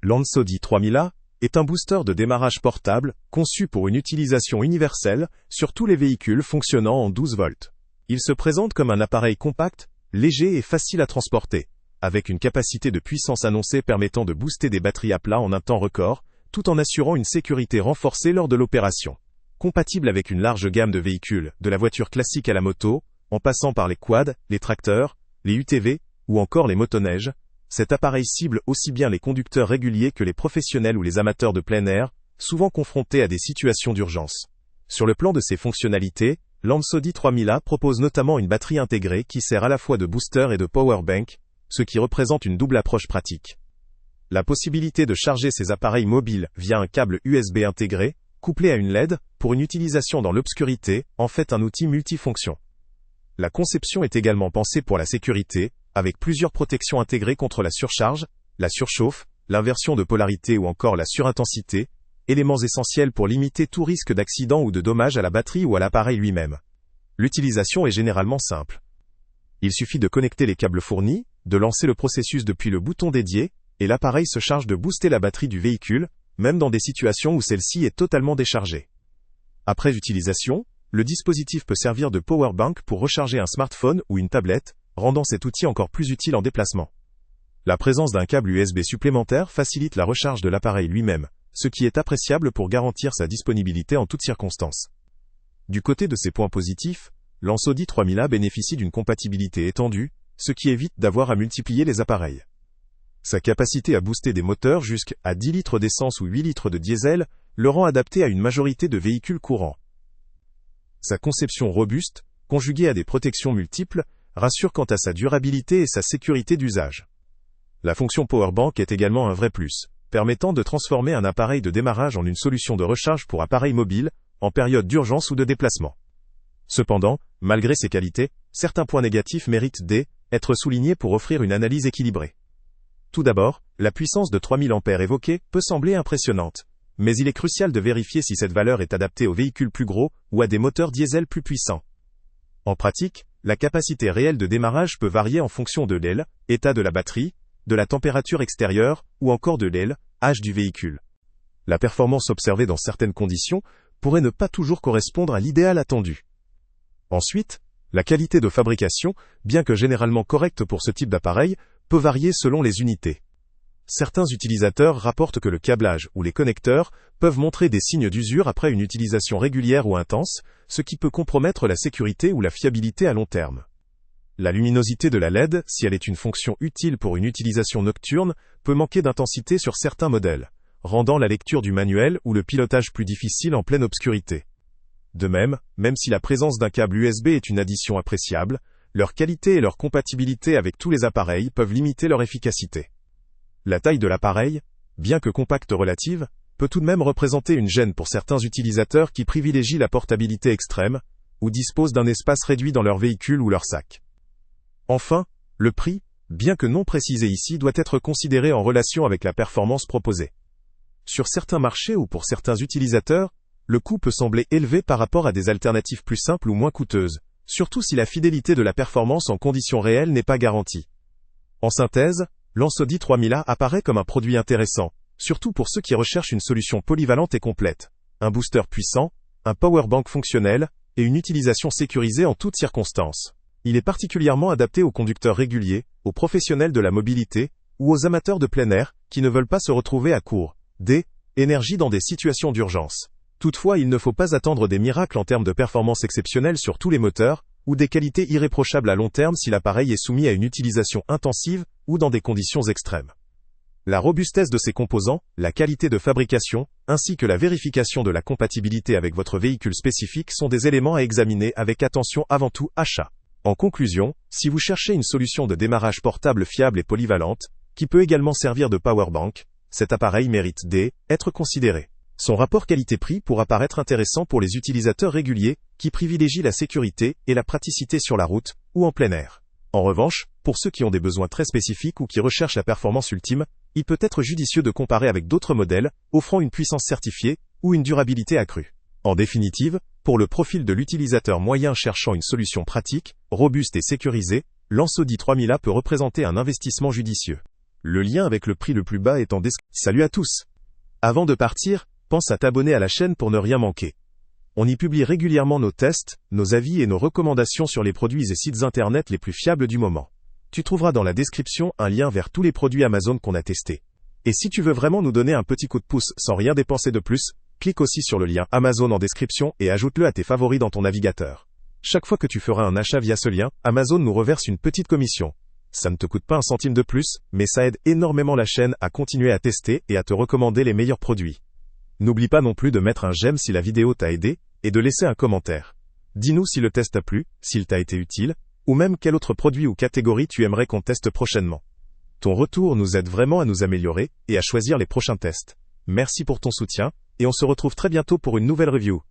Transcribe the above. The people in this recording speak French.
Lansody 3000A est un booster de démarrage portable conçu pour une utilisation universelle sur tous les véhicules fonctionnant en 12 volts. Il se présente comme un appareil compact, léger et facile à transporter, avec une capacité de puissance annoncée permettant de booster des batteries à plat en un temps record, tout en assurant une sécurité renforcée lors de l'opération. Compatible avec une large gamme de véhicules, de la voiture classique à la moto, en passant par les quads, les tracteurs, les UTV ou encore les motoneiges, cet appareil cible aussi bien les conducteurs réguliers que les professionnels ou les amateurs de plein air, souvent confrontés à des situations d'urgence. Sur le plan de ses fonctionnalités, Lansody 3000A propose notamment une batterie intégrée qui sert à la fois de booster et de power bank, ce qui représente une double approche pratique. La possibilité de charger ces appareils mobiles via un câble USB intégré, couplé à une LED, pour une utilisation dans l'obscurité, en fait un outil multifonction. La conception est également pensée pour la sécurité, avec plusieurs protections intégrées contre la surcharge, la surchauffe, l'inversion de polarité ou encore la surintensité, éléments essentiels pour limiter tout risque d'accident ou de dommage à la batterie ou à l'appareil lui-même. L'utilisation est généralement simple. Il suffit de connecter les câbles fournis, de lancer le processus depuis le bouton dédié, et l'appareil se charge de booster la batterie du véhicule, même dans des situations où celle-ci est totalement déchargée. Après utilisation, le dispositif peut servir de power bank pour recharger un smartphone ou une tablette, rendant cet outil encore plus utile en déplacement. La présence d'un câble USB supplémentaire facilite la recharge de l'appareil lui-même, ce qui est appréciable pour garantir sa disponibilité en toutes circonstances. Du côté de ses points positifs, Lansody 3000A bénéficie d'une compatibilité étendue, ce qui évite d'avoir à multiplier les appareils. Sa capacité à booster des moteurs jusqu'à 10 litres d'essence ou 8 litres de diesel le rend adapté à une majorité de véhicules courants. Sa conception robuste, conjuguée à des protections multiples, rassure quant à sa durabilité et sa sécurité d'usage. La fonction Powerbank est également un vrai plus, permettant de transformer un appareil de démarrage en une solution de recharge pour appareil mobile, en période d'urgence ou de déplacement. Cependant, malgré ces qualités, certains points négatifs méritent d'être soulignés pour offrir une analyse équilibrée. Tout d'abord, la puissance de 3000 ampères évoquée peut sembler impressionnante, mais il est crucial de vérifier si cette valeur est adaptée aux véhicules plus gros ou à des moteurs diesel plus puissants. En pratique, la capacité réelle de démarrage peut varier en fonction de l'état de la batterie, de la température extérieure ou encore de l'âge du véhicule. La performance observée dans certaines conditions pourrait ne pas toujours correspondre à l'idéal attendu. Ensuite, la qualité de fabrication, bien que généralement correcte pour ce type d'appareil, peut varier selon les unités. Certains utilisateurs rapportent que le câblage ou les connecteurs peuvent montrer des signes d'usure après une utilisation régulière ou intense, ce qui peut compromettre la sécurité ou la fiabilité à long terme. La luminosité de la LED, si elle est une fonction utile pour une utilisation nocturne, peut manquer d'intensité sur certains modèles, rendant la lecture du manuel ou le pilotage plus difficile en pleine obscurité. De même si la présence d'un câble USB est une addition appréciable, leur qualité et leur compatibilité avec tous les appareils peuvent limiter leur efficacité. La taille de l'appareil, bien que compacte relative, peut tout de même représenter une gêne pour certains utilisateurs qui privilégient la portabilité extrême, ou disposent d'un espace réduit dans leur véhicule ou leur sac. Enfin, le prix, bien que non précisé ici, doit être considéré en relation avec la performance proposée. Sur certains marchés ou pour certains utilisateurs, le coût peut sembler élevé par rapport à des alternatives plus simples ou moins coûteuses, surtout si la fidélité de la performance en conditions réelles n'est pas garantie. En synthèse, Lansody 3000A apparaît comme un produit intéressant, surtout pour ceux qui recherchent une solution polyvalente et complète, un booster puissant, un powerbank fonctionnel, et une utilisation sécurisée en toutes circonstances. Il est particulièrement adapté aux conducteurs réguliers, aux professionnels de la mobilité, ou aux amateurs de plein air, qui ne veulent pas se retrouver à court d'énergie dans des situations d'urgence. Toutefois, il ne faut pas attendre des miracles en termes de performance exceptionnelle sur tous les moteurs, ou des qualités irréprochables à long terme si l'appareil est soumis à une utilisation intensive, ou dans des conditions extrêmes. La robustesse de ses composants, la qualité de fabrication, ainsi que la vérification de la compatibilité avec votre véhicule spécifique sont des éléments à examiner avec attention avant tout achat. En conclusion, si vous cherchez une solution de démarrage portable fiable et polyvalente, qui peut également servir de powerbank, cet appareil mérite d'être considéré. Son rapport qualité-prix pourra paraître intéressant pour les utilisateurs réguliers, qui privilégient la sécurité et la praticité sur la route, ou en plein air. En revanche, pour ceux qui ont des besoins très spécifiques ou qui recherchent la performance ultime, il peut être judicieux de comparer avec d'autres modèles, offrant une puissance certifiée, ou une durabilité accrue. En définitive, pour le profil de l'utilisateur moyen cherchant une solution pratique, robuste et sécurisée, Lansody 3000A peut représenter un investissement judicieux. Le lien avec le prix le plus bas est en description. Salut à tous! Avant de partir, pense à t'abonner à la chaîne pour ne rien manquer. On y publie régulièrement nos tests, nos avis et nos recommandations sur les produits et sites internet les plus fiables du moment. Tu trouveras dans la description un lien vers tous les produits Amazon qu'on a testés. Et si tu veux vraiment nous donner un petit coup de pouce sans rien dépenser de plus, clique aussi sur le lien Amazon en description et ajoute-le à tes favoris dans ton navigateur. Chaque fois que tu feras un achat via ce lien, Amazon nous reverse une petite commission. Ça ne te coûte pas un centime de plus, mais ça aide énormément la chaîne à continuer à tester et à te recommander les meilleurs produits. N'oublie pas non plus de mettre un j'aime si la vidéo t'a aidé, et de laisser un commentaire. Dis-nous si le test t'a plu, s'il t'a été utile, ou même quel autre produit ou catégorie tu aimerais qu'on teste prochainement. Ton retour nous aide vraiment à nous améliorer, et à choisir les prochains tests. Merci pour ton soutien, et on se retrouve très bientôt pour une nouvelle review.